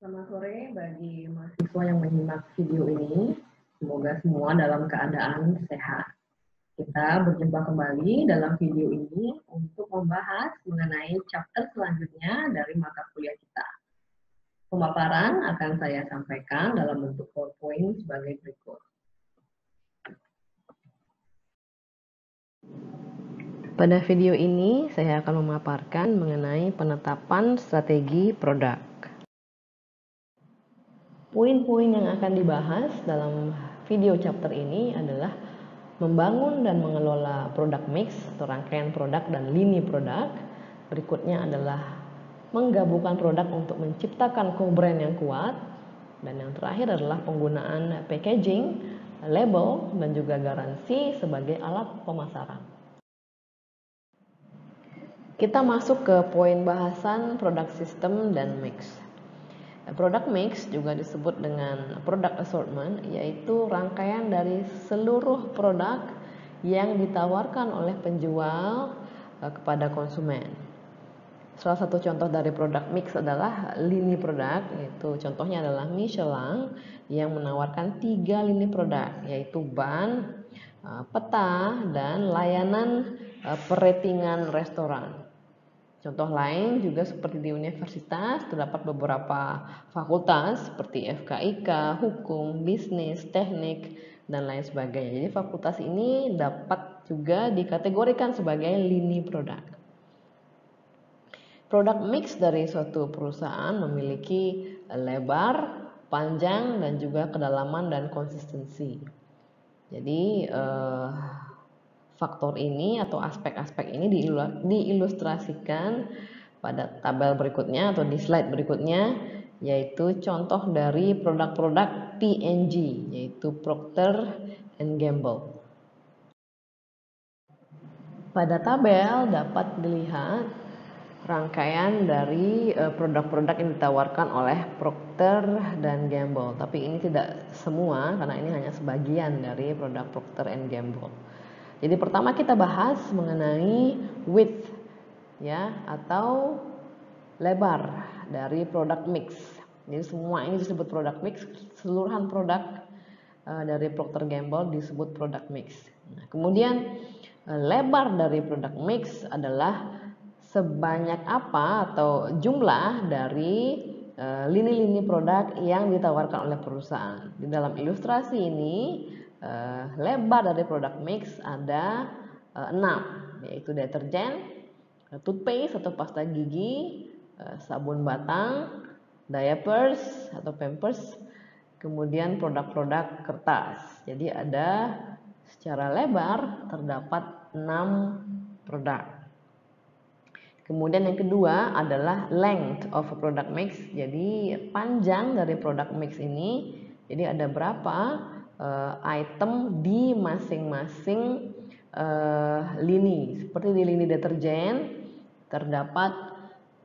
Selamat sore bagi mahasiswa yang menyimak video ini. Semoga semua dalam keadaan sehat. Kita berjumpa kembali dalam video ini untuk membahas mengenai chapter selanjutnya dari mata kuliah kita. Pemaparan akan saya sampaikan dalam bentuk PowerPoint sebagai berikut. Pada video ini, saya akan memaparkan mengenai penetapan strategi produk. Poin-poin yang akan dibahas dalam video chapter ini adalah membangun dan mengelola produk mix atau rangkaian produk dan lini produk. Berikutnya adalah menggabungkan produk untuk menciptakan co-brand yang kuat. Dan yang terakhir adalah penggunaan packaging, label, dan juga garansi sebagai alat pemasaran. Kita masuk ke poin bahasan produk system dan mix. Product mix juga disebut dengan product assortment, yaitu rangkaian dari seluruh produk yang ditawarkan oleh penjual kepada konsumen. Salah satu contoh dari product mix adalah lini produk, yaitu contohnya adalah Michelin yang menawarkan 3 lini produk, yaitu ban, peta, dan layanan peratingan restoran. Contoh lain juga seperti di universitas terdapat beberapa fakultas seperti FKIK, hukum, bisnis, teknik, dan lain sebagainya. Jadi fakultas ini dapat juga dikategorikan sebagai lini produk. Produk mix dari suatu perusahaan memiliki lebar, panjang, dan juga kedalaman dan konsistensi. Jadi faktor ini atau aspek-aspek ini diilustrasikan pada tabel berikutnya atau di slide berikutnya, yaitu contoh dari produk-produk P&G, yaitu Procter & Gamble. Pada tabel dapat dilihat rangkaian dari produk-produk yang ditawarkan oleh Procter dan Gamble, tapi ini tidak semua karena ini hanya sebagian dari produk Procter and Gamble. Jadi pertama kita bahas mengenai width ya atau lebar dari produk mix. Jadi semua ini disebut produk mix, keseluruhan produk dari Procter Gamble disebut produk mix. Nah, kemudian lebar dari produk mix adalah sebanyak apa atau jumlah dari lini-lini produk yang ditawarkan oleh perusahaan. Di dalam ilustrasi ini lebar dari produk mix ada 6, yaitu deterjen, toothpaste atau pasta gigi, sabun batang, diapers atau pampers, kemudian produk-produk kertas. Jadi ada secara lebar terdapat 6 produk. Kemudian yang kedua adalah length of product mix. Jadi panjang dari produk mix ini. Jadi ada berapa item di masing-masing lini. Seperti di lini deterjen terdapat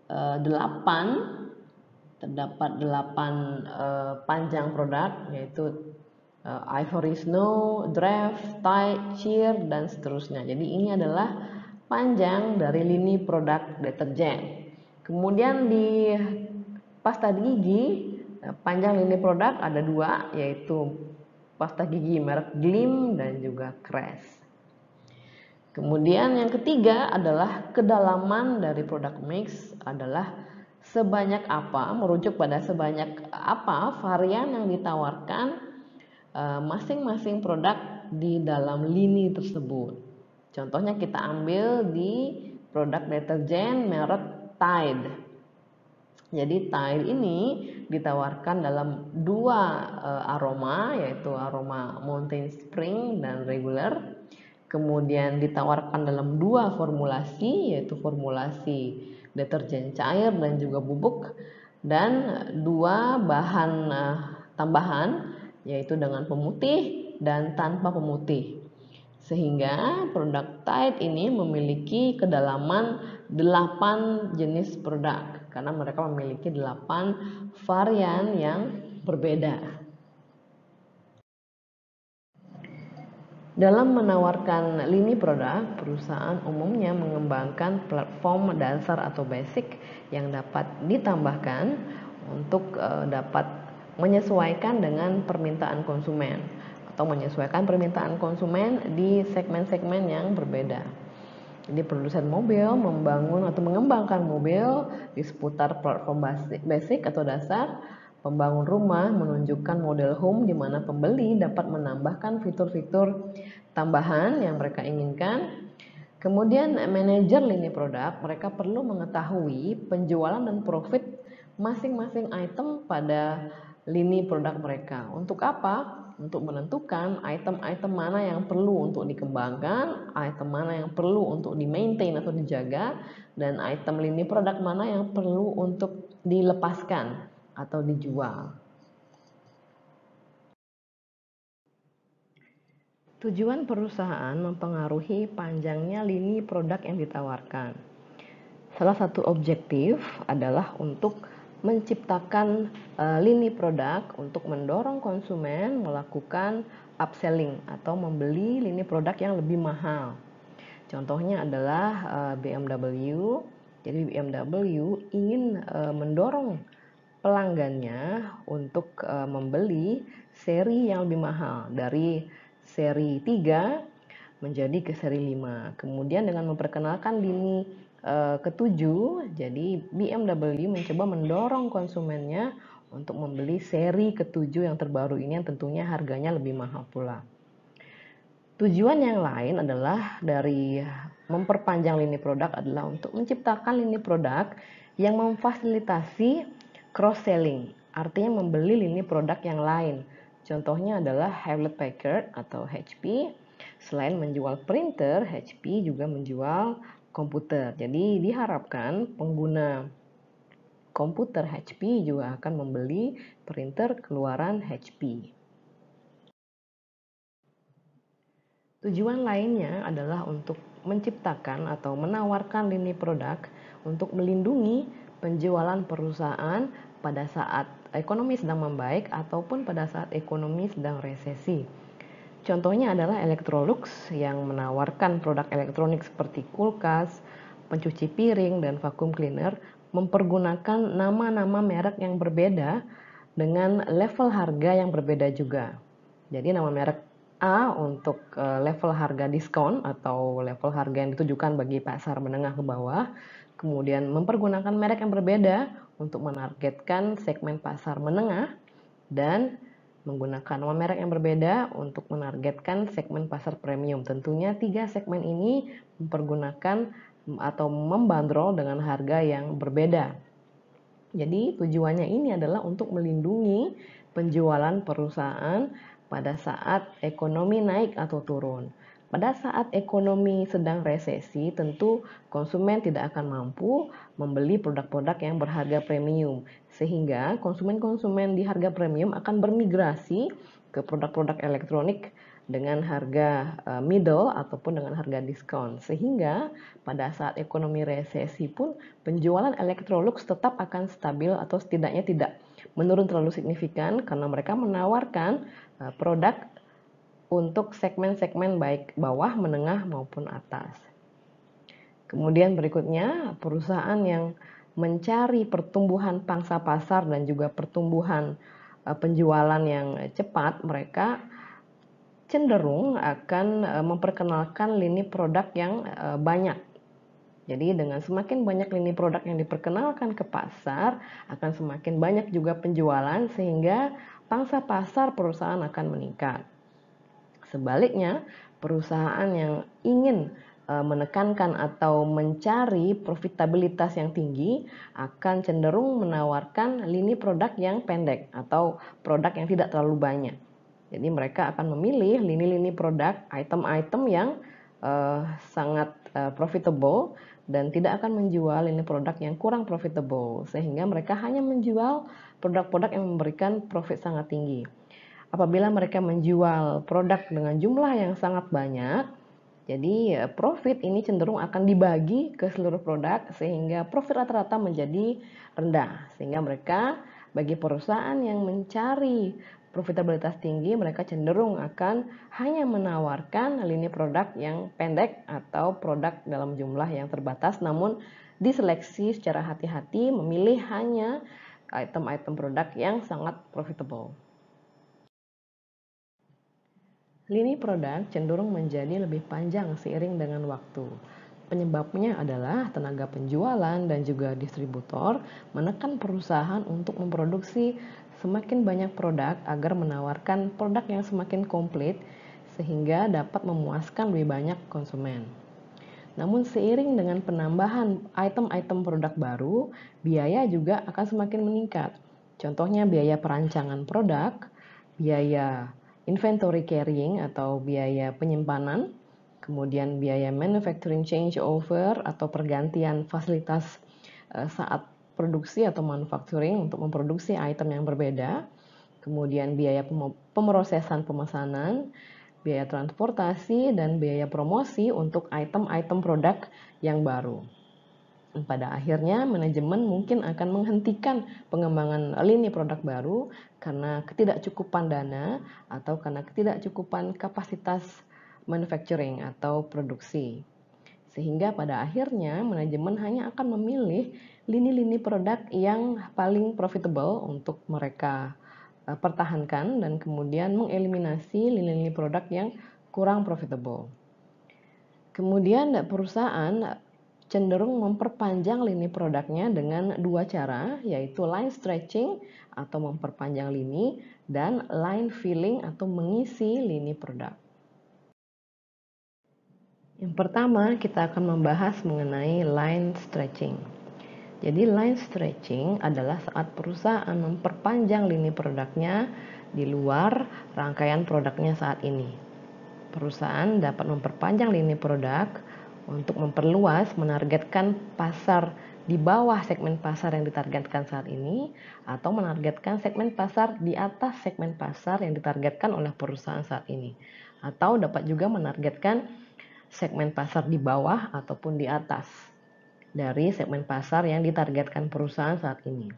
8 panjang produk, yaitu Ivory Snow, Draft, Tide, Cheer, dan seterusnya. Jadi ini adalah panjang dari lini produk deterjen. Kemudian di pasta gigi panjang lini produk ada 2, yaitu pasta gigi merek Glim dan juga Crest. Kemudian yang ketiga adalah kedalaman dari produk mix adalah sebanyak apa, merujuk pada sebanyak apa varian yang ditawarkan masing-masing produk di dalam lini tersebut. Contohnya kita ambil di produk deterjen merek Tide. Jadi Tide ini ditawarkan dalam 2 aroma, yaitu aroma Mountain Spring dan regular. Kemudian ditawarkan dalam 2 formulasi, yaitu formulasi deterjen cair dan juga bubuk, dan 2 bahan tambahan, yaitu dengan pemutih dan tanpa pemutih. Sehingga produk Tide ini memiliki kedalaman 8 jenis produk karena mereka memiliki 8 varian yang berbeda. Dalam menawarkan lini produk, perusahaan umumnya mengembangkan platform dasar atau basic yang dapat ditambahkan untuk dapat menyesuaikan dengan permintaan konsumen atau menyesuaikan permintaan konsumen di segmen-segmen yang berbeda. Jadi produsen mobil membangun atau mengembangkan mobil di seputar platform basic atau dasar. Pembangun rumah menunjukkan model home di mana pembeli dapat menambahkan fitur-fitur tambahan yang mereka inginkan. Kemudian manajer lini produk, mereka perlu mengetahui penjualan dan profit masing-masing item pada lini produk mereka. Untuk apa? Untuk menentukan item-item mana yang perlu untuk dikembangkan, item mana yang perlu untuk di-maintain atau dijaga, dan item lini produk mana yang perlu untuk dilepaskan atau dijual. Tujuan perusahaan mempengaruhi panjangnya lini produk yang ditawarkan. Salah satu objektif adalah untuk menciptakan lini produk untuk mendorong konsumen melakukan upselling atau membeli lini produk yang lebih mahal. Contohnya adalah BMW. Jadi BMW ingin mendorong pelanggannya untuk membeli seri yang lebih mahal dari seri 3 menjadi ke seri 5. Kemudian dengan memperkenalkan lini ke-7, jadi BMW mencoba mendorong konsumennya untuk membeli seri ke-7 yang terbaru ini yang tentunya harganya lebih mahal pula. Tujuan yang lain adalah dari memperpanjang lini produk adalah untuk menciptakan lini produk yang memfasilitasi cross-selling, artinya membeli lini produk yang lain. Contohnya adalah Hewlett Packard atau HP. Selain menjual printer, HP juga menjual komputer. Jadi diharapkan pengguna komputer HP juga akan membeli printer keluaran HP. Tujuan lainnya adalah untuk menciptakan atau menawarkan lini produk untuk melindungi penjualan perusahaan pada saat ekonomi sedang membaik ataupun pada saat ekonomi sedang resesi. Contohnya adalah Electrolux yang menawarkan produk elektronik seperti kulkas, pencuci piring, dan vacuum cleaner mempergunakan nama-nama merek yang berbeda dengan level harga yang berbeda juga. Jadi nama merek A untuk level harga diskon atau level harga yang ditujukan bagi pasar menengah ke bawah, kemudian mempergunakan merek yang berbeda untuk menargetkan segmen pasar menengah, dan menggunakan nama merek yang berbeda untuk menargetkan segmen pasar premium. Tentunya 3 segmen ini mempergunakan atau membandrol dengan harga yang berbeda. Jadi tujuannya ini adalah untuk melindungi penjualan perusahaan pada saat ekonomi naik atau turun. Pada saat ekonomi sedang resesi, tentu konsumen tidak akan mampu membeli produk-produk yang berharga premium, sehingga konsumen-konsumen di harga premium akan bermigrasi ke produk-produk elektronik dengan harga middle ataupun dengan harga diskon, sehingga pada saat ekonomi resesi pun penjualan Electrolux tetap akan stabil atau setidaknya tidak menurun terlalu signifikan karena mereka menawarkan produk untuk segmen-segmen baik bawah, menengah maupun atas. Kemudian berikutnya, perusahaan yang mencari pertumbuhan pangsa pasar dan juga pertumbuhan penjualan yang cepat, mereka cenderung akan memperkenalkan lini produk yang banyak. Jadi dengan semakin banyak lini produk yang diperkenalkan ke pasar, akan semakin banyak juga penjualan sehingga pangsa pasar perusahaan akan meningkat. Sebaliknya, perusahaan yang ingin menekankan atau mencari profitabilitas yang tinggi akan cenderung menawarkan lini produk yang pendek atau produk yang tidak terlalu banyak. Jadi mereka akan memilih lini-lini produk, item-item yang sangat profitable dan tidak akan menjual lini produk yang kurang profitable, sehingga mereka hanya menjual produk-produk yang memberikan profit sangat tinggi. Apabila mereka menjual produk dengan jumlah yang sangat banyak, jadi profit ini cenderung akan dibagi ke seluruh produk sehingga profit rata-rata menjadi rendah. Sehingga mereka, bagi perusahaan yang mencari profitabilitas tinggi, mereka cenderung akan hanya menawarkan lini produk yang pendek atau produk dalam jumlah yang terbatas, namun diseleksi secara hati-hati, memilih hanya item-item produk yang sangat profitable. Lini produk cenderung menjadi lebih panjang seiring dengan waktu. Penyebabnya adalah tenaga penjualan dan juga distributor menekan perusahaan untuk memproduksi semakin banyak produk agar menawarkan produk yang semakin komplit sehingga dapat memuaskan lebih banyak konsumen. Namun seiring dengan penambahan item-item produk baru, biaya juga akan semakin meningkat. Contohnya biaya perancangan produk, biaya inventory carrying atau biaya penyimpanan, kemudian biaya manufacturing changeover atau pergantian fasilitas saat produksi atau manufacturing untuk memproduksi item yang berbeda, kemudian biaya pemrosesan pemesanan, biaya transportasi, dan biaya promosi untuk item-item produk yang baru. Pada akhirnya, manajemen mungkin akan menghentikan pengembangan lini produk baru karena ketidakcukupan dana atau karena ketidakcukupan kapasitas manufacturing atau produksi. Sehingga pada akhirnya, manajemen hanya akan memilih lini-lini produk yang paling profitable untuk mereka pertahankan dan kemudian mengeliminasi lini-lini produk yang kurang profitable. Kemudian perusahaan cenderung memperpanjang lini produknya dengan dua cara, yaitu line stretching atau memperpanjang lini dan line filling atau mengisi lini produk. Yang pertama, kita akan membahas mengenai line stretching. Jadi line stretching adalah saat perusahaan memperpanjang lini produknya di luar rangkaian produknya saat ini. Perusahaan dapat memperpanjang lini produk untuk memperluas, menargetkan pasar di bawah segmen pasar yang ditargetkan saat ini atau menargetkan segmen pasar di atas segmen pasar yang ditargetkan oleh perusahaan saat ini. Atau dapat juga menargetkan segmen pasar di bawah ataupun di atas dari segmen pasar yang ditargetkan perusahaan saat ini.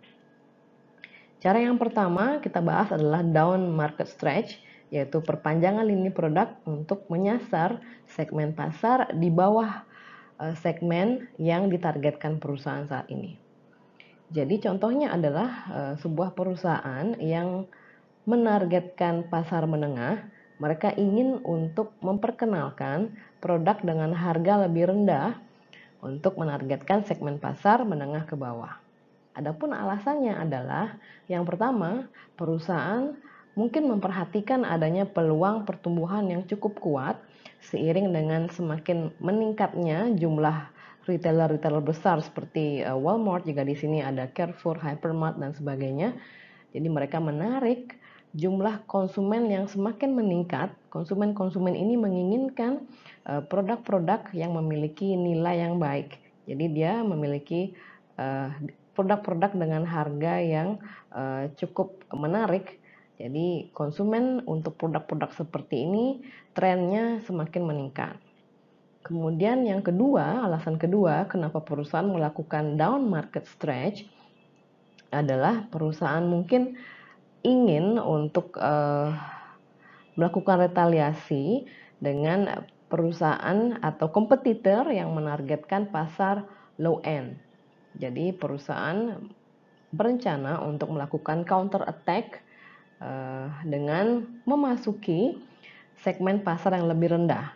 Cara yang pertama kita bahas adalah down market stretch, yaitu perpanjangan lini produk untuk menyasar segmen pasar di bawah segmen yang ditargetkan perusahaan saat ini. Jadi contohnya adalah sebuah perusahaan yang menargetkan pasar menengah, mereka ingin untuk memperkenalkan produk dengan harga lebih rendah untuk menargetkan segmen pasar menengah ke bawah. Adapun alasannya adalah yang pertama, perusahaan mungkin memperhatikan adanya peluang pertumbuhan yang cukup kuat seiring dengan semakin meningkatnya jumlah retailer-retailer besar seperti Walmart, juga di sini ada Carrefour, Hypermart dan sebagainya. Jadi mereka menarik jumlah konsumen yang semakin meningkat. Konsumen-konsumen ini menginginkan produk-produk yang memiliki nilai yang baik. Jadi dia memiliki produk-produk dengan harga yang cukup menarik. Jadi konsumen untuk produk-produk seperti ini trennya semakin meningkat. Kemudian yang kedua, alasan kedua kenapa perusahaan melakukan down market stretch adalah perusahaan mungkin ingin untuk melakukan retaliasi dengan perusahaan atau kompetitor yang menargetkan pasar low end. Jadi perusahaan berencana untuk melakukan counter attack dengan memasuki segmen pasar yang lebih rendah.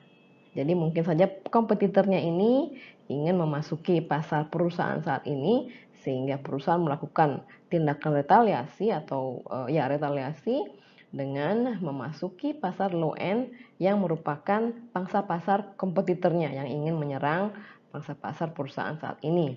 Jadi mungkin saja kompetitornya ini ingin memasuki pasar perusahaan saat ini sehingga perusahaan melakukan tindakan retaliasi atau retaliasi dengan memasuki pasar low end yang merupakan pangsa pasar kompetitornya yang ingin menyerang pangsa pasar perusahaan saat ini.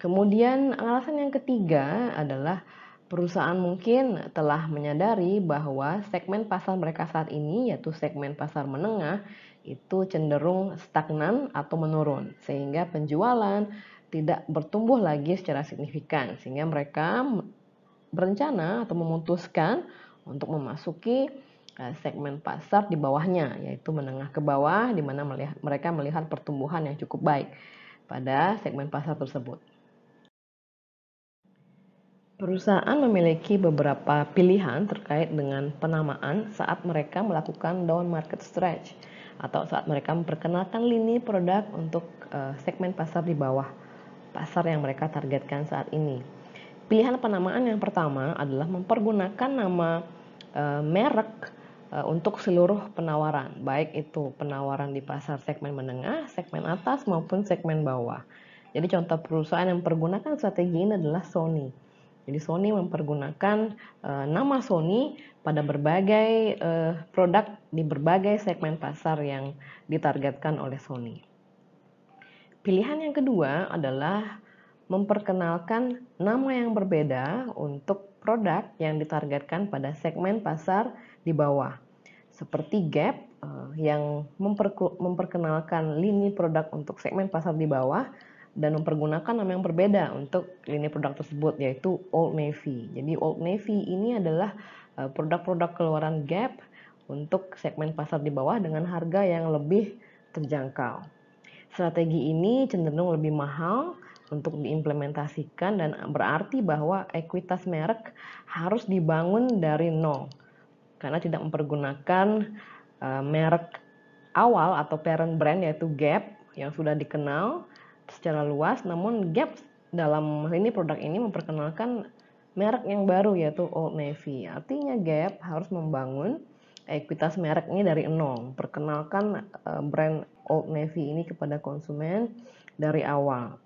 Kemudian alasan yang ketiga adalah perusahaan mungkin telah menyadari bahwa segmen pasar mereka saat ini, yaitu segmen pasar menengah, itu cenderung stagnan atau menurun, sehingga penjualan tidak bertumbuh lagi secara signifikan, sehingga mereka berencana atau memutuskan untuk memasuki segmen pasar di bawahnya, yaitu menengah ke bawah, di mana mereka melihat pertumbuhan yang cukup baik pada segmen pasar tersebut. Perusahaan memiliki beberapa pilihan terkait dengan penamaan saat mereka melakukan down market stretch atau saat mereka memperkenalkan lini produk untuk segmen pasar di bawah pasar yang mereka targetkan saat ini. Pilihan penamaan yang pertama adalah mempergunakan nama merek untuk seluruh penawaran, baik itu penawaran di pasar segmen menengah, segmen atas maupun segmen bawah. Jadi contoh perusahaan yang mempergunakan strategi ini adalah Sony. Jadi Sony mempergunakan nama Sony pada berbagai produk di berbagai segmen pasar yang ditargetkan oleh Sony. Pilihan yang kedua adalah memperkenalkan nama yang berbeda untuk produk yang ditargetkan pada segmen pasar di bawah. Seperti Gap yang memperkenalkan lini produk untuk segmen pasar di bawah dan mempergunakan nama yang berbeda untuk lini produk tersebut, yaitu Old Navy. Jadi Old Navy ini adalah produk-produk keluaran Gap untuk segmen pasar di bawah dengan harga yang lebih terjangkau. Strategi ini cenderung lebih mahal untuk diimplementasikan dan berarti bahwa ekuitas merek harus dibangun dari nol karena tidak mempergunakan merek awal atau parent brand yaitu Gap yang sudah dikenal secara luas, namun Gap dalam lini produk ini memperkenalkan merek yang baru yaitu Old Navy. Artinya Gap harus membangun ekuitas merek ini dari nol, perkenalkan brand Old Navy ini kepada konsumen dari awal.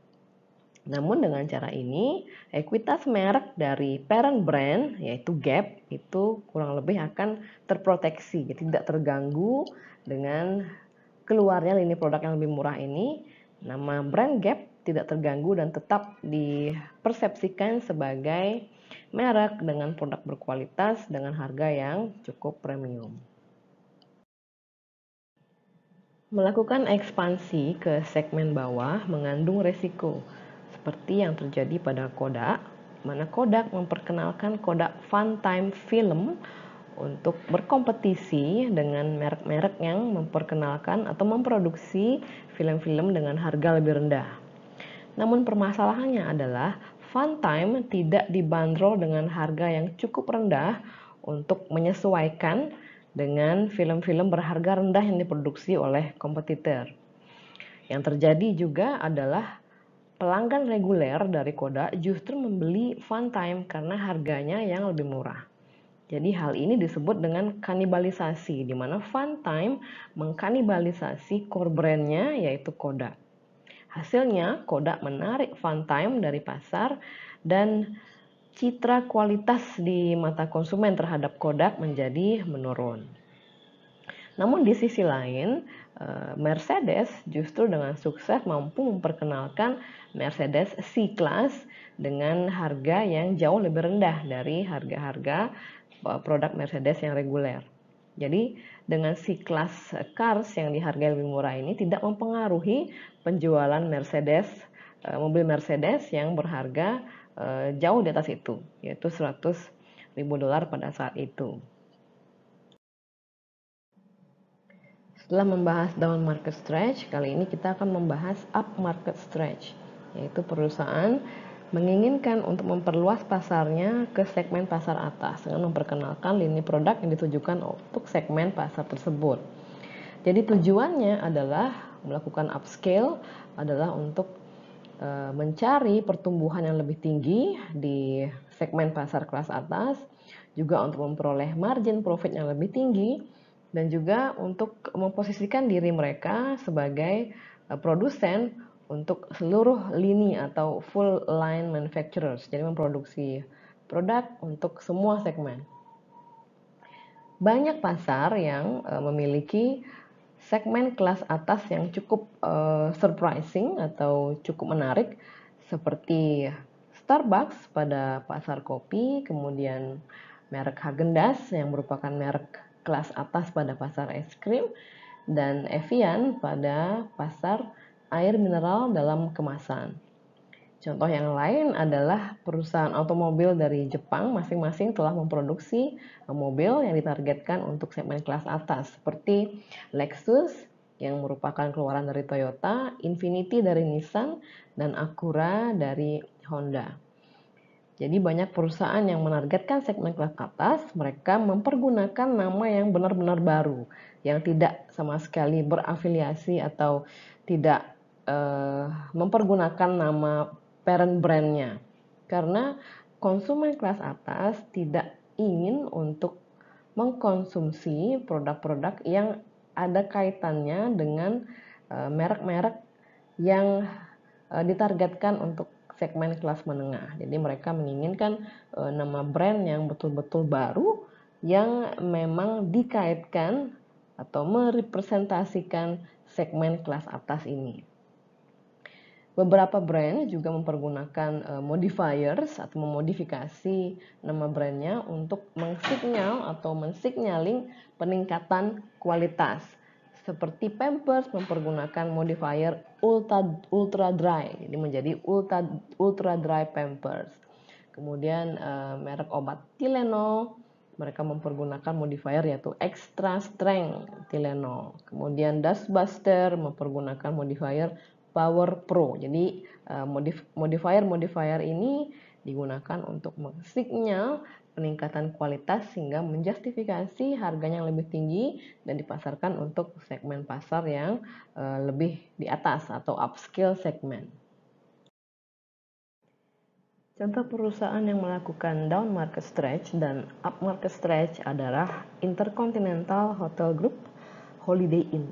Namun dengan cara ini, ekuitas merek dari parent brand yaitu Gap itu kurang lebih akan terproteksi, jadi tidak terganggu dengan keluarnya lini produk yang lebih murah ini. Nama brand Gap tidak terganggu dan tetap dipersepsikan sebagai merek dengan produk berkualitas dengan harga yang cukup premium. Melakukan ekspansi ke segmen bawah mengandung resiko, seperti yang terjadi pada Kodak, mana Kodak memperkenalkan Kodak Funtime Film untuk berkompetisi dengan merek-merek yang memperkenalkan atau memproduksi film-film dengan harga lebih rendah. Namun permasalahannya adalah Funtime tidak dibanderol dengan harga yang cukup rendah untuk menyesuaikan dengan film-film berharga rendah yang diproduksi oleh kompetitor. Yang terjadi juga adalah pelanggan reguler dari Kodak justru membeli Funtime karena harganya yang lebih murah. Jadi hal ini disebut dengan kanibalisasi, di mana Funtime mengkanibalisasi core brandnya yaitu Kodak. Hasilnya Kodak menarik Funtime dari pasar dan citra kualitas di mata konsumen terhadap Kodak menjadi menurun. Namun di sisi lain, Mercedes justru dengan sukses mampu memperkenalkan Mercedes C-Class dengan harga yang jauh lebih rendah dari harga-harga produk Mercedes yang reguler. Jadi dengan C-Class cars yang dihargai lebih murah ini tidak mempengaruhi penjualan Mercedes, mobil Mercedes yang berharga jauh di atas itu, yaitu $100.000 pada saat itu. Setelah membahas down market stretch, kali ini kita akan membahas up market stretch, yaitu perusahaan menginginkan untuk memperluas pasarnya ke segmen pasar atas dengan memperkenalkan lini produk yang ditujukan untuk segmen pasar tersebut. Jadi tujuannya adalah melakukan upscale, adalah untuk mencari pertumbuhan yang lebih tinggi di segmen pasar kelas atas, juga untuk memperoleh margin profit yang lebih tinggi, dan juga untuk memposisikan diri mereka sebagai produsen untuk seluruh lini atau full line manufacturers, jadi memproduksi produk untuk semua segmen. Banyak pasar yang memiliki segmen kelas atas yang cukup surprising atau cukup menarik, seperti Starbucks pada pasar kopi, kemudian merek Häagen-Dazs yang merupakan merek kelas atas pada pasar es krim, dan Evian pada pasar air mineral dalam kemasan. Contoh yang lain adalah perusahaan otomobil dari Jepang masing-masing telah memproduksi mobil yang ditargetkan untuk segmen kelas atas, seperti Lexus yang merupakan keluaran dari Toyota, Infiniti dari Nissan, dan Acura dari Honda. Jadi banyak perusahaan yang menargetkan segmen kelas atas, mereka mempergunakan nama yang benar-benar baru, yang tidak sama sekali berafiliasi atau tidak mempergunakan nama parent brandnya. Karena konsumen kelas atas tidak ingin untuk mengkonsumsi produk-produk yang ada kaitannya dengan merek-merek yang ditargetkan untuk segmen kelas menengah. Jadi mereka menginginkan nama brand yang betul-betul baru yang memang dikaitkan atau merepresentasikan segmen kelas atas ini. Beberapa brand juga mempergunakan modifiers atau memodifikasi nama brandnya untuk mensinyal atau mensignaling peningkatan kualitas. Seperti Pampers mempergunakan modifier ultra dry, jadi menjadi ultra dry Pampers. Kemudian merek obat Tylenol, mereka mempergunakan modifier yaitu extra strength Tylenol. Kemudian Dustbuster mempergunakan modifier Power Pro. Jadi modifier ini digunakan untuk mensinyal peningkatan kualitas sehingga menjustifikasi harganya yang lebih tinggi dan dipasarkan untuk segmen pasar yang lebih di atas atau upscale segmen. Contoh perusahaan yang melakukan down market stretch dan up market stretch adalah Intercontinental Hotel Group, Holiday Inn,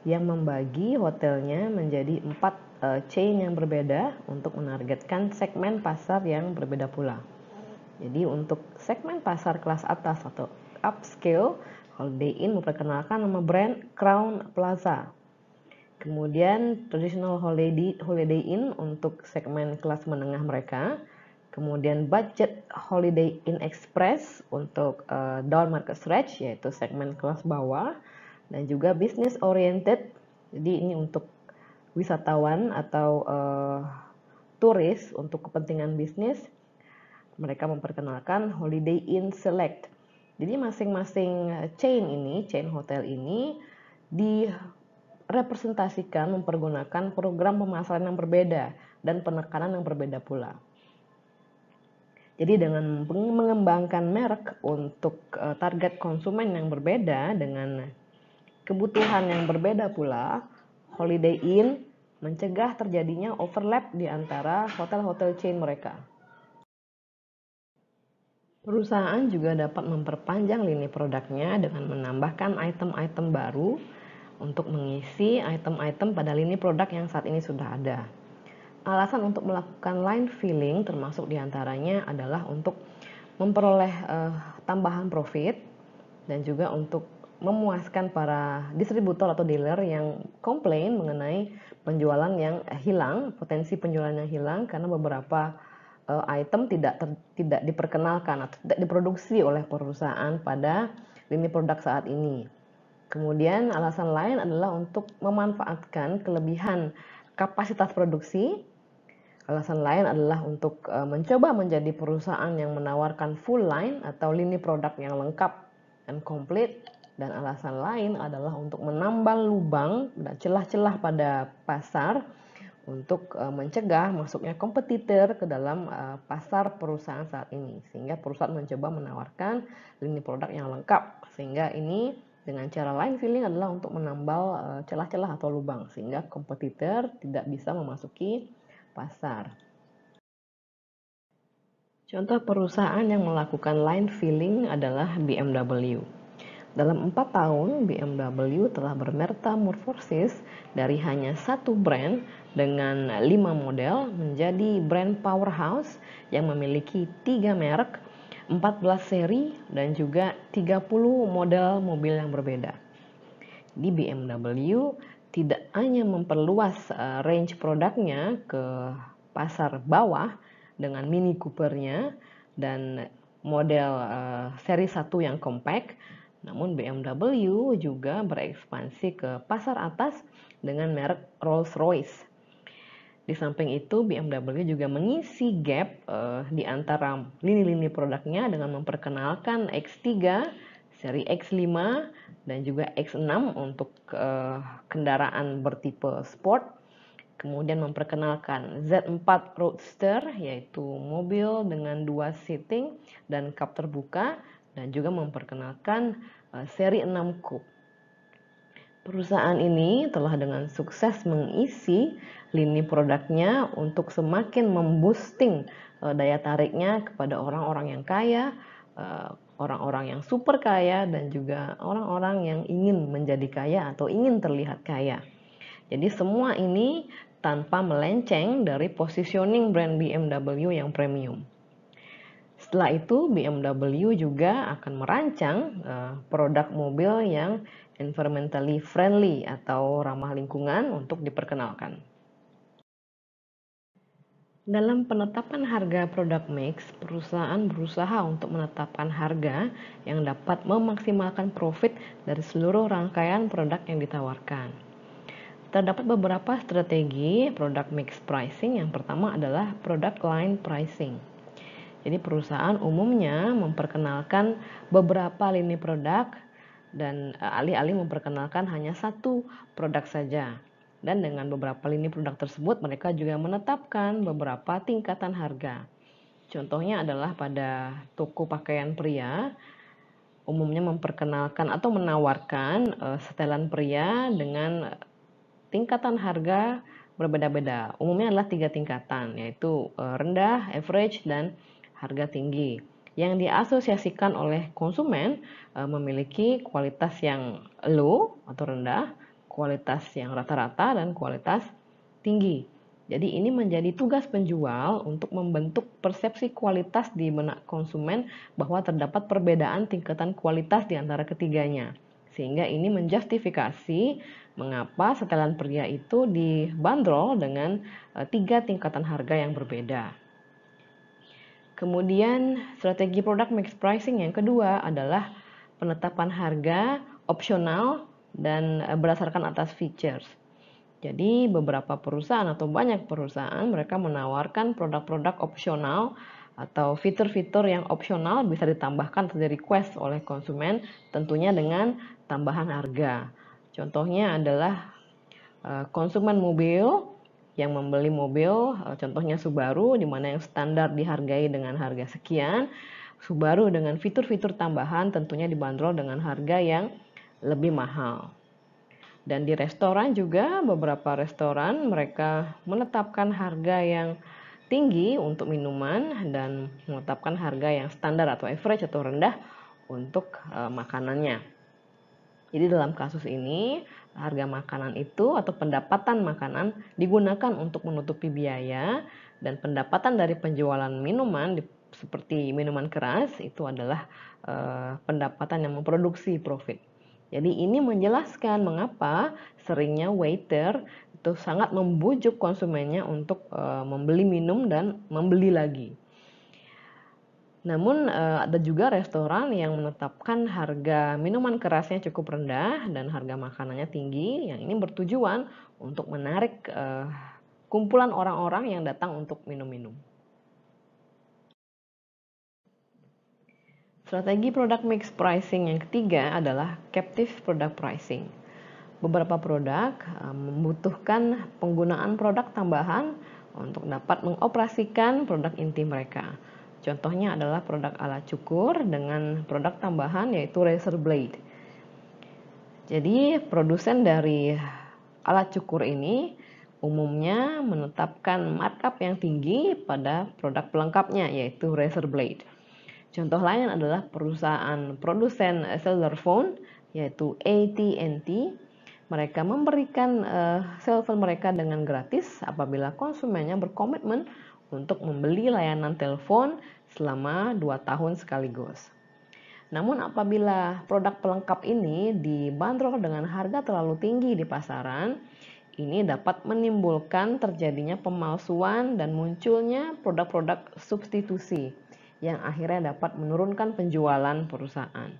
yang membagi hotelnya menjadi 4 chain yang berbeda untuk menargetkan segmen pasar yang berbeda pula. Jadi untuk segmen pasar kelas atas atau upscale, Holiday Inn memperkenalkan nama brand Crown Plaza. Kemudian Traditional Holiday Inn untuk segmen kelas menengah mereka. Kemudian Budget Holiday Inn Express untuk down market stretch yaitu segmen kelas bawah. Dan juga business oriented, jadi ini untuk wisatawan atau turis untuk kepentingan bisnis. Mereka memperkenalkan Holiday Inn Select. Jadi masing-masing chain hotel ini direpresentasikan mempergunakan program pemasaran yang berbeda dan penekanan yang berbeda pula. Jadi dengan mengembangkan merek untuk target konsumen yang berbeda dengan kebutuhan yang berbeda pula, Holiday Inn mencegah terjadinya overlap di antara hotel-hotel chain mereka. Perusahaan juga dapat memperpanjang lini produknya dengan menambahkan item-item baru untuk mengisi item-item pada lini produk yang saat ini sudah ada. Alasan untuk melakukan line filling termasuk diantaranya adalah untuk memperoleh tambahan profit dan juga untuk memuaskan para distributor atau dealer yang komplain mengenai penjualan yang hilang, potensi penjualan yang hilang karena beberapa item tidak diperkenalkan atau tidak diproduksi oleh perusahaan pada lini produk saat ini. Kemudian alasan lain adalah untuk memanfaatkan kelebihan kapasitas produksi. Alasan lain adalah untuk mencoba menjadi perusahaan yang menawarkan full line atau lini produk yang lengkap dan komplit. Dan alasan lain adalah untuk menambal lubang dan celah-celah pada pasar untuk mencegah masuknya kompetitor ke dalam pasar perusahaan saat ini. Sehingga perusahaan mencoba menawarkan lini produk yang lengkap. Sehingga ini dengan cara line filling adalah untuk menambal celah-celah atau lubang. Sehingga kompetitor tidak bisa memasuki pasar. Contoh perusahaan yang melakukan line filling adalah BMW. Dalam 4 tahun, BMW telah bermetamorfosis dari hanya satu brand dengan 5 model menjadi brand powerhouse yang memiliki 3 merek, 14 seri, dan juga 30 model mobil yang berbeda. Di BMW tidak hanya memperluas range produknya ke pasar bawah dengan Mini Cooper-nya dan model seri 1 yang compact, namun BMW juga berekspansi ke pasar atas dengan merek Rolls-Royce. Di samping itu, BMW juga mengisi gap di antara lini-lini produknya dengan memperkenalkan X3, seri X5, dan juga X6 untuk kendaraan bertipe sport. Kemudian memperkenalkan Z4 Roadster, yaitu mobil dengan 2 seating dan kap terbuka, dan juga memperkenalkan seri 6 Coupe. Perusahaan ini telah dengan sukses mengisi lini produknya untuk semakin memboosting daya tariknya kepada orang-orang yang kaya, orang-orang yang super kaya, dan juga orang-orang yang ingin menjadi kaya atau ingin terlihat kaya. Jadi semua ini tanpa melenceng dari positioning brand BMW yang premium. Setelah itu BMW juga akan merancang produk mobil yang environmentally friendly atau ramah lingkungan untuk diperkenalkan. Dalam penetapan harga produk mix, perusahaan berusaha untuk menetapkan harga yang dapat memaksimalkan profit dari seluruh rangkaian produk yang ditawarkan. Terdapat beberapa strategi product mix pricing. Yang pertama adalah product line pricing. Jadi perusahaan umumnya memperkenalkan beberapa lini produk dan alih-alih memperkenalkan hanya satu produk saja. Dan dengan beberapa lini produk tersebut mereka juga menetapkan beberapa tingkatan harga. Contohnya adalah pada toko pakaian pria, umumnya memperkenalkan atau menawarkan setelan pria dengan tingkatan harga berbeda-beda. Umumnya adalah 3 tingkatan, yaitu rendah, average, dan harga tinggi. Yang diasosiasikan oleh konsumen memiliki kualitas yang low atau rendah, kualitas yang rata-rata, dan kualitas tinggi. Jadi ini menjadi tugas penjual untuk membentuk persepsi kualitas di benak konsumen bahwa terdapat perbedaan tingkatan kualitas di antara ketiganya. Sehingga ini menjustifikasi mengapa setelan pria itu dibanderol dengan 3 tingkatan harga yang berbeda. Kemudian strategi product mix pricing yang kedua adalah penetapan harga opsional dan berdasarkan atas features. Jadi beberapa perusahaan atau banyak perusahaan mereka menawarkan produk-produk opsional atau fitur-fitur yang opsional bisa ditambahkan atau di-request oleh konsumen, tentunya dengan tambahan harga. Contohnya adalah konsumen mobil yang membeli mobil, contohnya Subaru, di mana yang standar dihargai dengan harga sekian. Subaru dengan fitur-fitur tambahan tentunya dibanderol dengan harga yang lebih mahal. Dan di restoran juga, beberapa restoran mereka menetapkan harga yang tinggi untuk minuman dan menetapkan harga yang standar atau average atau rendah untuk makanannya. Jadi dalam kasus ini, harga makanan itu atau pendapatan makanan digunakan untuk menutupi biaya, dan pendapatan dari penjualan minuman seperti minuman keras itu adalah pendapatan yang memproduksi profit. Jadi ini menjelaskan mengapa seringnya waiter itu sangat membujuk konsumennya untuk membeli minum dan membeli lagi. Namun ada juga restoran yang menetapkan harga minuman kerasnya cukup rendah dan harga makanannya tinggi, yang ini bertujuan untuk menarik kumpulan orang-orang yang datang untuk minum-minum. Strategi product mix pricing yang ketiga adalah captive product pricing. Beberapa produk membutuhkan penggunaan produk tambahan untuk dapat mengoperasikan produk inti mereka. Contohnya adalah produk alat cukur dengan produk tambahan yaitu razor blade. Jadi produsen dari alat cukur ini umumnya menetapkan markup yang tinggi pada produk pelengkapnya yaitu razor blade. Contoh lain adalah perusahaan produsen cellular phone yaitu AT&T. Mereka memberikan cellphone mereka dengan gratis apabila konsumennya berkomitmen untuk membeli layanan telepon selama 2 tahun sekaligus. Namun apabila produk pelengkap ini dibanderol dengan harga terlalu tinggi di pasaran, ini dapat menimbulkan terjadinya pemalsuan dan munculnya produk-produk substitusi yang akhirnya dapat menurunkan penjualan perusahaan.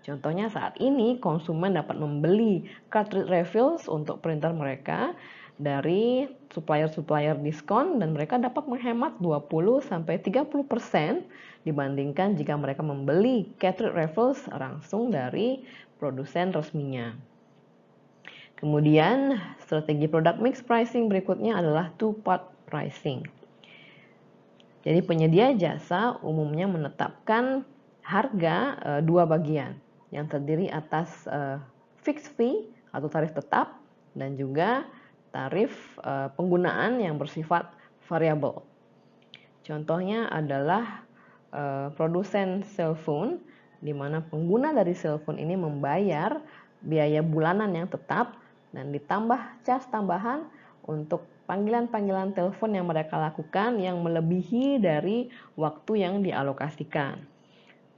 Contohnya saat ini konsumen dapat membeli cartridge refills untuk printer mereka dari supplier-supplier diskon dan mereka dapat menghemat 20-30% dibandingkan jika mereka membeli cartridge refills langsung dari produsen resminya. Kemudian strategi product mix pricing berikutnya adalah two-part pricing. Jadi penyedia jasa umumnya menetapkan harga dua bagian yang terdiri atas fixed fee atau tarif tetap dan juga tarif penggunaan yang bersifat variabel. Contohnya adalah produsen cellphone, di mana pengguna dari cellphone ini membayar biaya bulanan yang tetap dan ditambah cas tambahan untuk panggilan-panggilan telepon yang mereka lakukan yang melebihi dari waktu yang dialokasikan.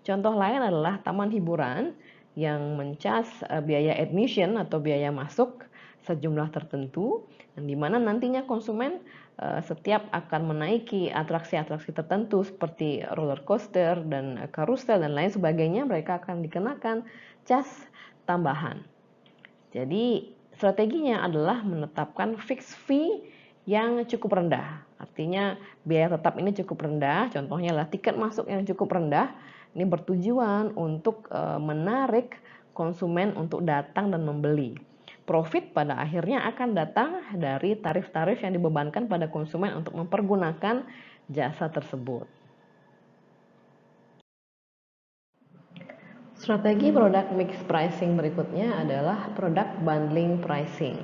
Contoh lain adalah taman hiburan yang mencas biaya admission atau biaya masuk sejumlah tertentu, dan di mana nantinya konsumen setiap akan menaiki atraksi-atraksi tertentu seperti roller coaster dan karusel dan lain sebagainya, mereka akan dikenakan cas tambahan. Jadi strateginya adalah menetapkan fixed fee yang cukup rendah. Artinya biaya tetap ini cukup rendah, contohnya adalah tiket masuk yang cukup rendah. Ini bertujuan untuk menarik konsumen untuk datang dan membeli. Profit pada akhirnya akan datang dari tarif-tarif yang dibebankan pada konsumen untuk mempergunakan jasa tersebut. Strategi produk mix pricing berikutnya adalah produk bundling pricing.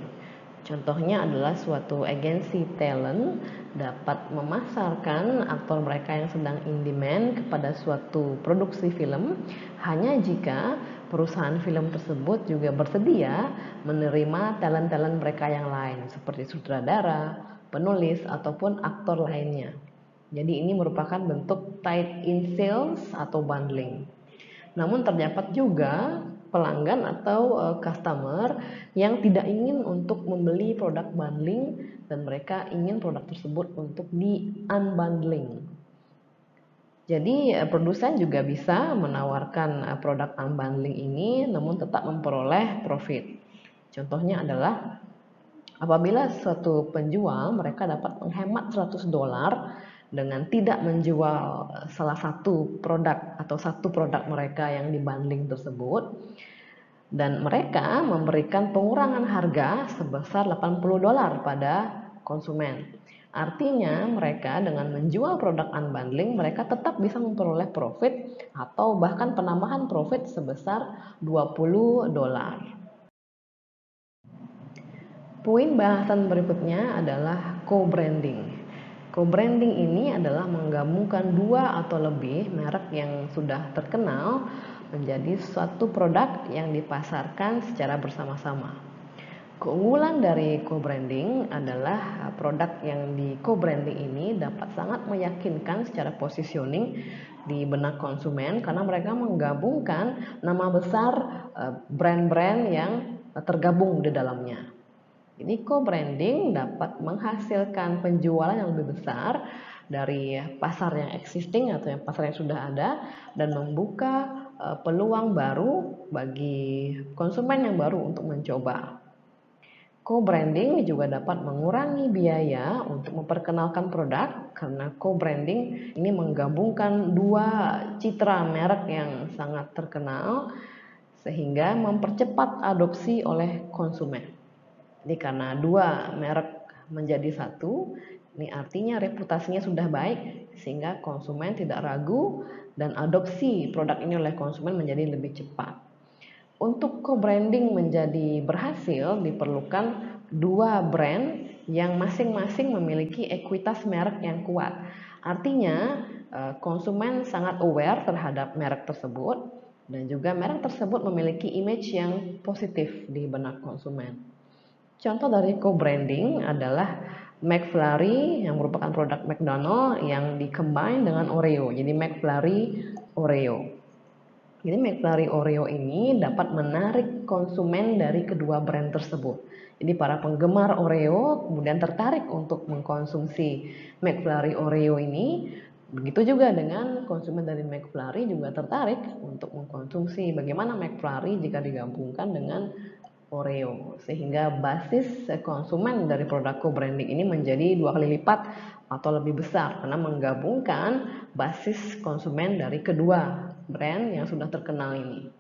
Contohnya adalah suatu agensi talent dapat memasarkan aktor mereka yang sedang in demand kepada suatu produksi film hanya jika perusahaan film tersebut juga bersedia menerima talent-talent mereka yang lain seperti sutradara, penulis, ataupun aktor lainnya. Jadi ini merupakan bentuk tied-in sales atau bundling. Namun terdapat juga pelanggan atau customer yang tidak ingin untuk membeli produk bundling dan mereka ingin produk tersebut untuk di unbundling. Jadi produsen juga bisa menawarkan produk unbundling ini namun tetap memperoleh profit. Contohnya adalah apabila suatu penjual mereka dapat menghemat $100 dengan tidak menjual salah satu produk atau satu produk mereka yang dibundling tersebut, dan mereka memberikan pengurangan harga sebesar $80 pada konsumen. Artinya mereka dengan menjual produk unbundling mereka tetap bisa memperoleh profit atau bahkan penambahan profit sebesar $20. Poin bahasan berikutnya adalah co-branding. Co-branding ini adalah menggabungkan dua atau lebih merek yang sudah terkenal menjadi suatu produk yang dipasarkan secara bersama-sama. Keunggulan dari co-branding adalah produk yang di co-branding ini dapat sangat meyakinkan secara positioning di benak konsumen karena mereka menggabungkan nama besar brand-brand yang tergabung di dalamnya. Jadi co-branding dapat menghasilkan penjualan yang lebih besar dari pasar yang existing atau yang pasar yang sudah ada dan membuka peluang baru bagi konsumen yang baru untuk mencoba. Co-branding juga dapat mengurangi biaya untuk memperkenalkan produk karena co-branding ini menggabungkan dua citra merek yang sangat terkenal sehingga mempercepat adopsi oleh konsumen. Jadi karena dua merek menjadi satu, ini artinya reputasinya sudah baik sehingga konsumen tidak ragu dan adopsi produk ini oleh konsumen menjadi lebih cepat. Untuk co-branding menjadi berhasil diperlukan dua brand yang masing-masing memiliki ekuitas merek yang kuat. Artinya konsumen sangat aware terhadap merek tersebut dan juga merek tersebut memiliki image yang positif di benak konsumen. Contoh dari co-branding adalah McFlurry yang merupakan produk McDonald yang di-combine dengan Oreo. Jadi McFlurry Oreo. Jadi McFlurry Oreo ini dapat menarik konsumen dari kedua brand tersebut. Jadi para penggemar Oreo kemudian tertarik untuk mengkonsumsi McFlurry Oreo ini. Begitu juga dengan konsumen dari McFlurry juga tertarik untuk mengkonsumsi bagaimana McFlurry jika digabungkan dengan Oreo, sehingga basis konsumen dari produk co-branding ini menjadi 2 kali lipat atau lebih besar karena menggabungkan basis konsumen dari kedua brand yang sudah terkenal ini.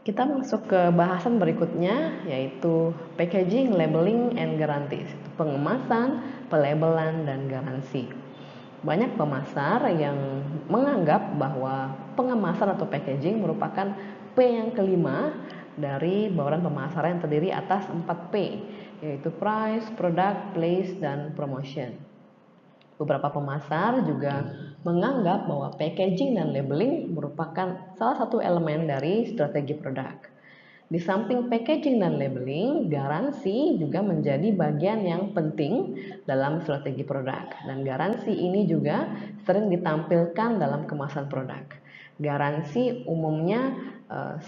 Kita masuk ke bahasan berikutnya yaitu packaging, labeling, and guarantees. Pengemasan, pelabelan, dan garansi. Banyak pemasar yang menganggap bahwa pengemasan atau packaging merupakan P yang kelima dari bauran pemasaran yang terdiri atas 4P, yaitu price, product, place, dan promotion. Beberapa pemasar juga menganggap bahwa packaging dan labeling merupakan salah satu elemen dari strategi produk. Di samping packaging dan labeling, garansi juga menjadi bagian yang penting dalam strategi produk. Dan garansi ini juga sering ditampilkan dalam kemasan produk. Garansi umumnya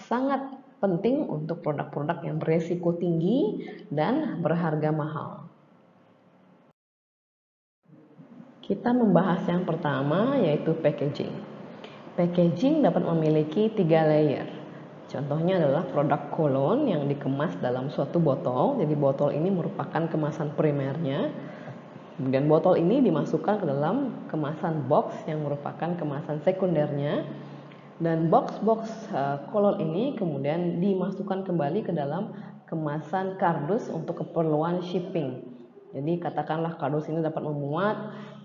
sangat penting untuk produk-produk yang beresiko tinggi dan berharga mahal. Kita membahas yang pertama yaitu packaging. Packaging dapat memiliki 3 layer. Contohnya adalah produk kolon yang dikemas dalam suatu botol. Jadi botol ini merupakan kemasan primernya. Kemudian botol ini dimasukkan ke dalam kemasan box yang merupakan kemasan sekundernya. Dan box-box kolon ini kemudian dimasukkan kembali ke dalam kemasan kardus untuk keperluan shipping. Jadi katakanlah kardus ini dapat memuat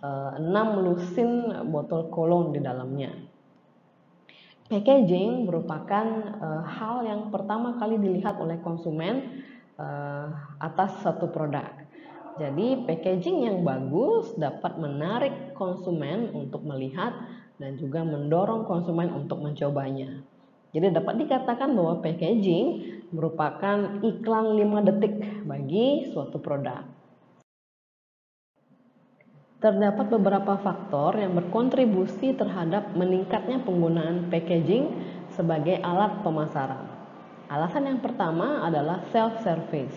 6 lusin botol kolon di dalamnya. Packaging merupakan hal yang pertama kali dilihat oleh konsumen atas satu produk. Jadi packaging yang bagus dapat menarik konsumen untuk melihat dan juga mendorong konsumen untuk mencobanya. Jadi dapat dikatakan bahwa packaging merupakan iklan 5 detik bagi suatu produk. Terdapat beberapa faktor yang berkontribusi terhadap meningkatnya penggunaan packaging sebagai alat pemasaran. Alasan yang pertama adalah self-service.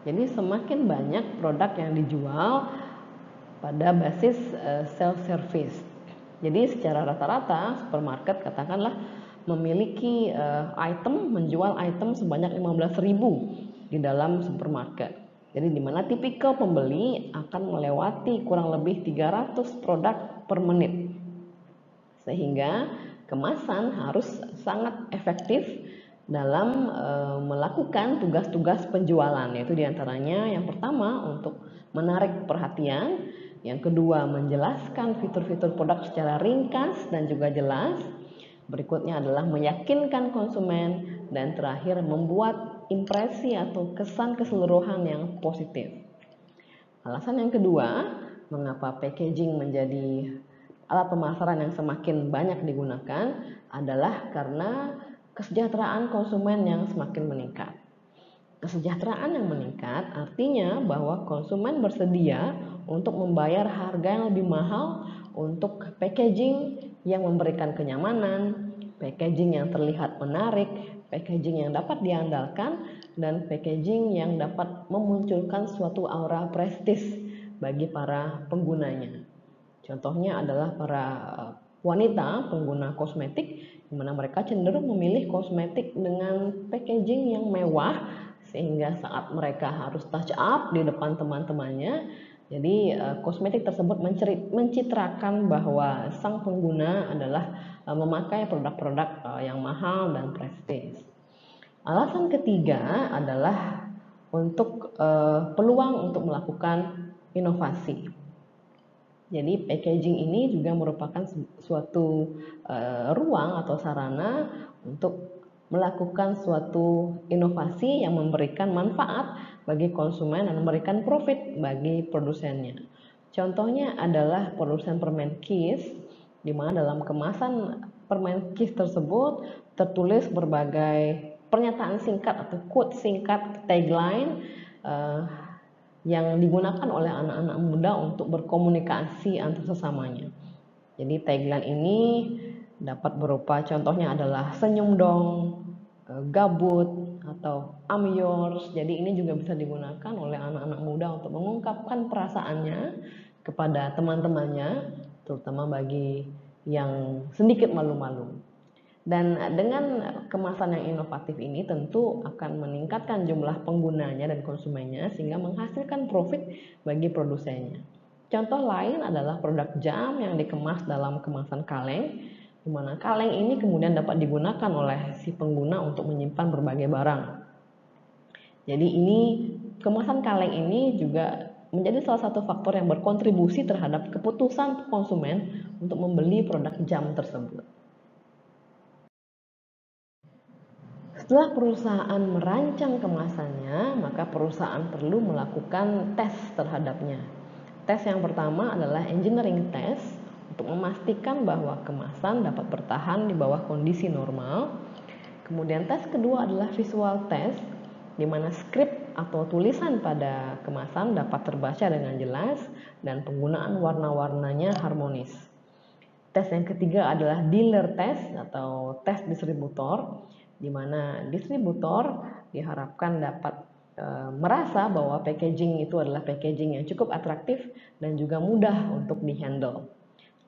Jadi semakin banyak produk yang dijual pada basis self-service. Jadi secara rata-rata supermarket katakanlah memiliki menjual item sebanyak 15.000 di dalam supermarket. Jadi di mana tipikal pembeli akan melewati kurang lebih 300 produk per menit. Sehingga kemasan harus sangat efektif dalam melakukan tugas-tugas penjualan, yaitu diantaranya yang pertama untuk menarik perhatian, yang kedua menjelaskan fitur-fitur produk secara ringkas dan juga jelas, berikutnya adalah meyakinkan konsumen, dan terakhir membuat impresi atau kesan keseluruhan yang positif. Alasan yang kedua, mengapa packaging menjadi alat pemasaran yang semakin banyak digunakan adalah karena kesejahteraan konsumen yang semakin meningkat. Kesejahteraan yang meningkat artinya bahwa konsumen bersedia untuk membayar harga yang lebih mahal untuk packaging yang memberikan kenyamanan, packaging yang terlihat menarik, packaging yang dapat diandalkan, dan packaging yang dapat memunculkan suatu aura prestis bagi para penggunanya. Contohnya adalah para wanita pengguna kosmetik, di mana mereka cenderung memilih kosmetik dengan packaging yang mewah, sehingga saat mereka harus touch up di depan teman-temannya, jadi kosmetik tersebut mencitrakan bahwa sang pengguna adalah memakai produk-produk yang mahal dan prestis. Alasan ketiga adalah untuk peluang untuk melakukan inovasi. Jadi packaging ini juga merupakan suatu ruang atau sarana untuk melakukan suatu inovasi yang memberikan manfaat bagi konsumen dan memberikan profit bagi produsennya. Contohnya adalah produsen permen Kiss, di mana dalam kemasan permen Kiss tersebut tertulis berbagai pernyataan singkat atau quote singkat, tagline yang digunakan oleh anak-anak muda untuk berkomunikasi antar sesamanya. Jadi tagline ini dapat berupa contohnya adalah senyum dong, gabut, atau I'm yours. Jadi ini juga bisa digunakan oleh anak-anak muda untuk mengungkapkan perasaannya kepada teman-temannya, terutama bagi yang sedikit malu-malu. Dan dengan kemasan yang inovatif ini tentu akan meningkatkan jumlah penggunanya dan konsumennya sehingga menghasilkan profit bagi produsennya. Contoh lain adalah produk jam yang dikemas dalam kemasan kaleng, di mana kaleng ini kemudian dapat digunakan oleh si pengguna untuk menyimpan berbagai barang. Jadi ini kemasan kaleng ini juga menjadi salah satu faktor yang berkontribusi terhadap keputusan konsumen untuk membeli produk jam tersebut. Setelah perusahaan merancang kemasannya, maka perusahaan perlu melakukan tes terhadapnya. Tes yang pertama adalah engineering test untuk memastikan bahwa kemasan dapat bertahan di bawah kondisi normal. Kemudian tes kedua adalah visual test, di mana skrip atau tulisan pada kemasan dapat terbaca dengan jelas dan penggunaan warna-warnanya harmonis. Tes yang ketiga adalah dealer test atau tes distributor, di mana distributor diharapkan dapat merasa bahwa packaging itu adalah packaging yang cukup atraktif dan juga mudah untuk dihandle.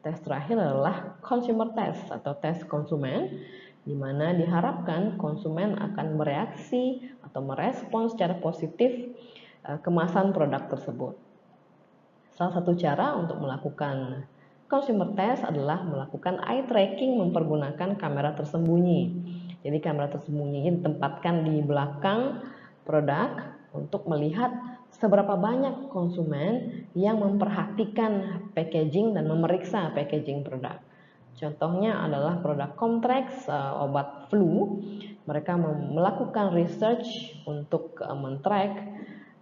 Tes terakhir adalah consumer test atau tes konsumen, di mana diharapkan konsumen akan bereaksi atau merespons secara positif kemasan produk tersebut. Salah satu cara untuk melakukan consumer test adalah melakukan eye tracking mempergunakan kamera tersembunyi. Jadi kamera tersembunyi ditempatkan di belakang produk untuk melihat seberapa banyak konsumen yang memperhatikan packaging dan memeriksa packaging produk. Contohnya adalah produk Comtrex, obat flu. Mereka melakukan research untuk men-track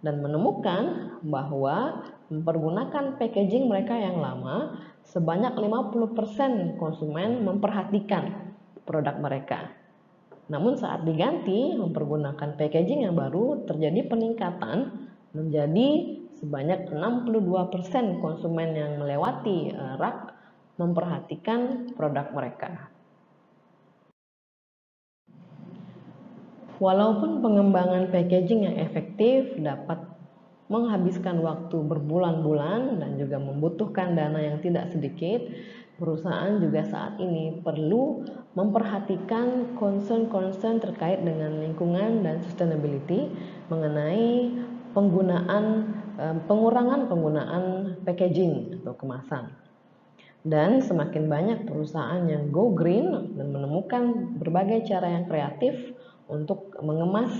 dan menemukan bahwa mempergunakan packaging mereka yang lama, sebanyak 50% konsumen memperhatikan produk mereka. Namun saat diganti mempergunakan packaging yang baru, terjadi peningkatan menjadi sebanyak 62% konsumen yang melewati rak memperhatikan produk mereka. Walaupun pengembangan packaging yang efektif dapat menghabiskan waktu berbulan-bulan dan juga membutuhkan dana yang tidak sedikit, perusahaan juga saat ini perlu memperhatikan concern-concern terkait dengan lingkungan dan sustainability mengenai pengurangan penggunaan packaging atau kemasan. Dan semakin banyak perusahaan yang go green dan menemukan berbagai cara yang kreatif untuk mengemas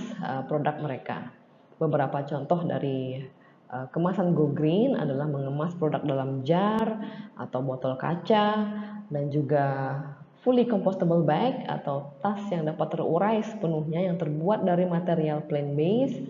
produk mereka. Beberapa contoh dari kemasan go green adalah mengemas produk dalam jar atau botol kaca, dan juga fully compostable bag atau tas yang dapat terurai sepenuhnya yang terbuat dari material plant based,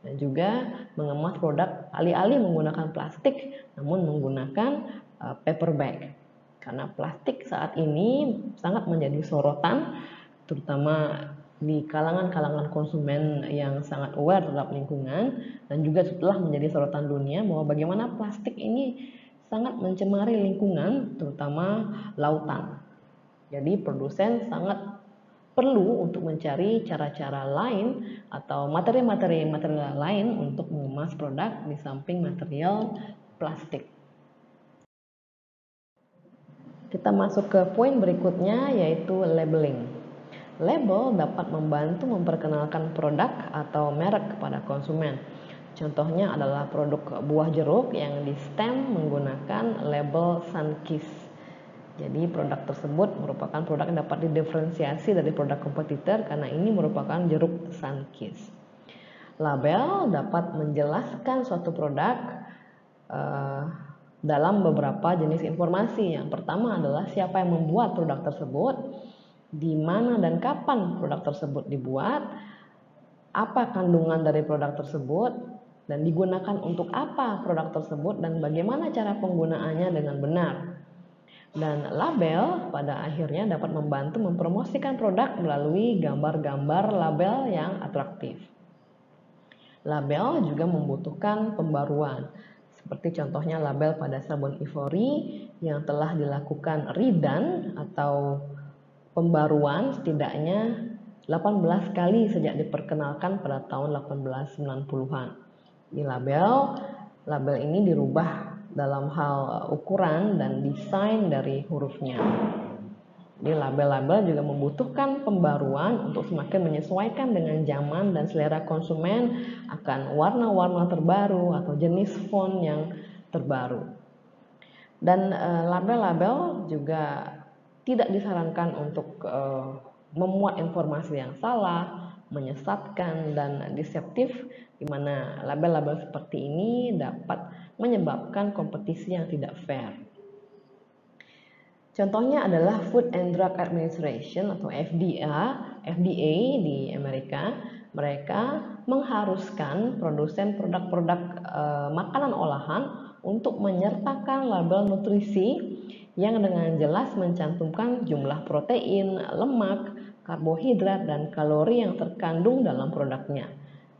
dan juga mengemas produk alih-alih menggunakan plastik namun menggunakan paper bag. Karena plastik saat ini sangat menjadi sorotan, terutama di kalangan konsumen yang sangat aware terhadap lingkungan, dan juga setelah menjadi sorotan dunia bahwa bagaimana plastik ini sangat mencemari lingkungan, terutama lautan. Jadi produsen sangat perlu untuk mencari cara-cara lain atau materi-materi lain untuk mengemas produk di samping material plastik. Kita masuk ke poin berikutnya, yaitu labeling. Label dapat membantu memperkenalkan produk atau merek kepada konsumen. Contohnya adalah produk buah jeruk yang di stem menggunakan label Sunkist. Jadi produk tersebut merupakan produk yang dapat didiferensiasi dari produk kompetitor karena ini merupakan jeruk Sunkist. Label dapat menjelaskan suatu produk dalam beberapa jenis informasi. Yang pertama adalah siapa yang membuat produk tersebut, di mana dan kapan produk tersebut dibuat, apa kandungan dari produk tersebut, dan digunakan untuk apa produk tersebut, dan bagaimana cara penggunaannya dengan benar. Dan label pada akhirnya dapat membantu mempromosikan produk melalui gambar-gambar label yang atraktif. Label juga membutuhkan pembaruan, seperti contohnya label pada sabun Ivory yang telah dilakukan redone atau pembaruan setidaknya 18 kali sejak diperkenalkan pada tahun 1890-an. Di label ini dirubah dalam hal ukuran dan desain dari hurufnya. Jadi label-label juga membutuhkan pembaruan untuk semakin menyesuaikan dengan zaman dan selera konsumen akan warna-warna terbaru atau jenis font yang terbaru. Dan label-label juga tidak disarankan untuk memuat informasi yang salah, menyesatkan, dan deceptif, di mana label-label seperti ini dapat menyebabkan kompetisi yang tidak fair. Contohnya adalah Food and Drug Administration atau FDA di Amerika. Mereka mengharuskan produsen produk-produk makanan olahan untuk menyertakan label nutrisi yang dengan jelas mencantumkan jumlah protein, lemak, karbohidrat, dan kalori yang terkandung dalam produknya.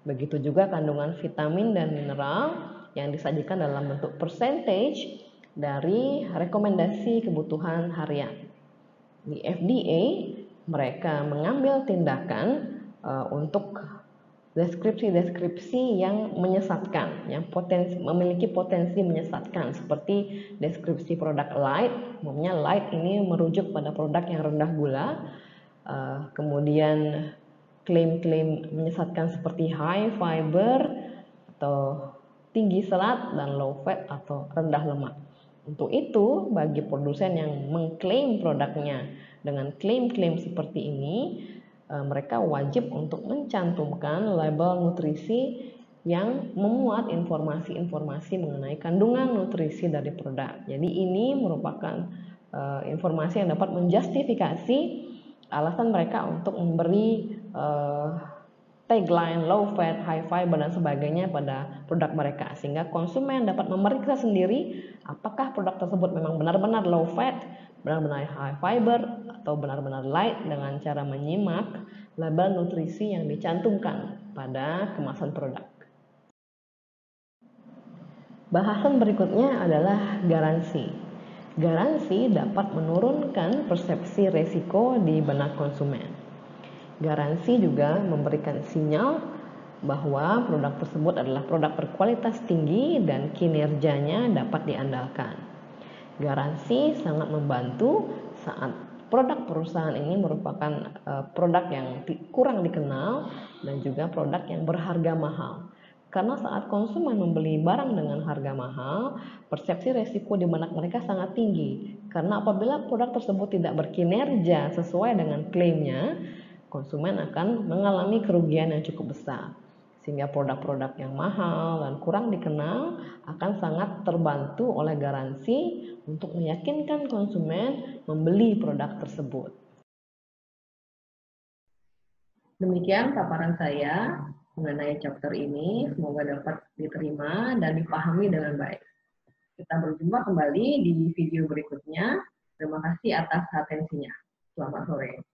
Begitu juga kandungan vitamin dan mineral yang disajikan dalam bentuk percentage dari rekomendasi kebutuhan harian. Di FDA, mereka mengambil tindakan untuk deskripsi-deskripsi yang menyesatkan, yang memiliki potensi menyesatkan, seperti deskripsi produk light. Umumnya light ini merujuk pada produk yang rendah gula. Kemudian klaim-klaim menyesatkan seperti high fiber atau tinggi serat dan low fat atau rendah lemak. Untuk itu, bagi produsen yang mengklaim produknya dengan klaim-klaim seperti ini, mereka wajib untuk mencantumkan label nutrisi yang memuat informasi-informasi mengenai kandungan nutrisi dari produk. Jadi ini merupakan informasi yang dapat menjustifikasi alasan mereka untuk memberi tagline low fat, high fiber, dan sebagainya pada produk mereka, sehingga konsumen dapat memeriksa sendiri apakah produk tersebut memang benar-benar low fat, benar-benar high fiber, atau benar-benar light dengan cara menyimak label nutrisi yang dicantumkan pada kemasan produk. Bahasan berikutnya adalah garansi. Garansi dapat menurunkan persepsi resiko di benak konsumen. Garansi juga memberikan sinyal bahwa produk tersebut adalah produk berkualitas tinggi dan kinerjanya dapat diandalkan. Garansi sangat membantu saat produk perusahaan ini merupakan produk yang kurang dikenal dan juga produk yang berharga mahal. Karena saat konsumen membeli barang dengan harga mahal, persepsi resiko di benak mereka sangat tinggi. Karena apabila produk tersebut tidak berkinerja sesuai dengan klaimnya, konsumen akan mengalami kerugian yang cukup besar. Sehingga produk-produk yang mahal dan kurang dikenal akan sangat terbantu oleh garansi untuk meyakinkan konsumen membeli produk tersebut. Demikian paparan saya mengenai chapter ini, semoga dapat diterima dan dipahami dengan baik. Kita berjumpa kembali di video berikutnya. Terima kasih atas atensinya. Selamat sore.